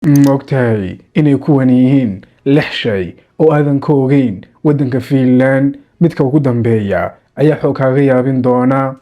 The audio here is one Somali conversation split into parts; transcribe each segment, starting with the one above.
maogtahay inay kuwan yihiin 6 shay oo aadan ka ogeyn waddanka Finland midka ugu dambeeya ayaa xog kaaga yaabin doona.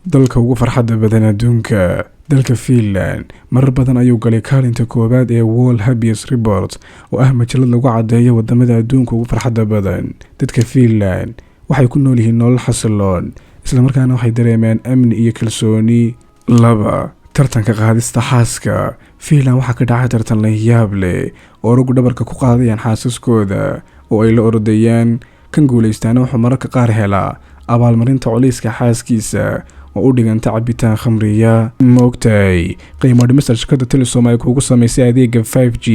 dalka ugu farxadda badan adduunka. dalka Finland marar badan ayuu galay kaalinta koowaad ee World Happiest Report oo ah majalad lagu cadeeyo wadamada adduunka ugu farxadda badan. dadka Finland waxay ku nool yihiin nolol xasiloon isla markaana waxay dareemaan amni iyo kalsooni. 2 tartanka qaadista xaaska. Finland waxaa ka dhacay tartan la yaab leh oo raggu dhabarka ku qaadayaan xaasaskooda oo ay la ordayaan. kan guuleystaana wuxuu mararka qaar helaa abaalmarinta culayska xaaskiisa oo u dhiganta cabitaan khamriya. maogtahay qiimo dhimista shirkadda Telesom ay kugu samaysay adeega 5G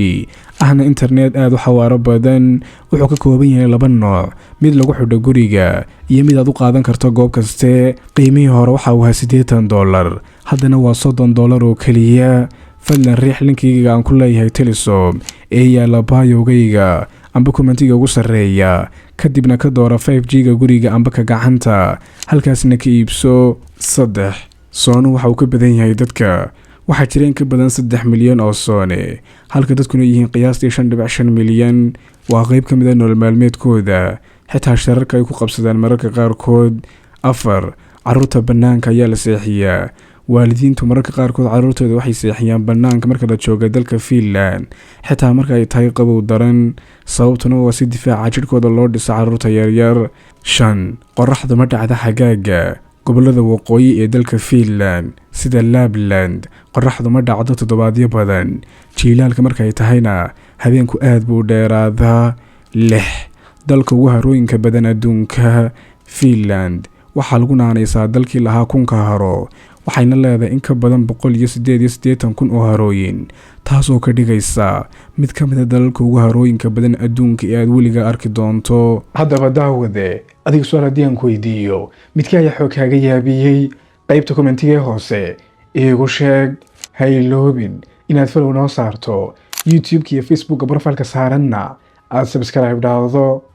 ahna internet aad u xawaaro badan. wuxuu ka kooban yahay 2 nooc, mid lagu xidho guriga iyo mid aad u qaadan karto goob kaste. qiimihii hore waxa uu ahaa $80, haddana waa $30 oo keliya. fadlan riix linkeyga aan ku leeyahay Telesom ee yaala biogayga amba commentiga ugu sareeya, kadibna ka doora 5G-ga guriga amba ka gacanta, halkaasna ka iibso. 3 Soono waxa uu ka badan yahay dadka. waxaa jira in ka badan 3 milyan oo Soone, halka dadkuna yihiin qiyaastii 5.5 milyan. waa qayb ka mid ah nolol maalmeedkooda, xitaa shararka ay ku qabsadaan mararka qaarkood. 4 Carruurta bannaanka ayaa la seexiyaa. waalidiintu mararka qaarkood carruurtooda waxay seexiyaan bannaanka marka la jooga dalka Finland, xitaa marka ay tahay qabow daran. sababtuna waa si difaaca jidhkooda loo dhiso carruurta yaryar. 5 Qorraxdu ma dhacda xagaaga. gobolada waqooyi ee dalka Finland sida Lapland qorraxdu ma dhacdo toddobaadyo badan. jiilaalka markay tahayna habeenku aad buu dheeraadaa. 6 dalka ugu harooyinka badan adduunka. Finland waxaa lagu naanaysaa dalkii lahaa 1000 haro, waxayna leedahay in ka badan 188,000 oo harooyin, taasoo ka dhigaysa mid ka mid ah dalalka ugu harooyinka badan adduunka ee aad weliga arki doonto. haddaba daawade, adiga su'aal haddii aan ku weydiiyo midkii ayaa xog kaaga yaabiyey qaybta kommentiga hoose iigu sheeg. ha iloobin inaad follow noo saarto YouTube iyo Facebook profile-ka saaranna aad subscribe dhaawdo.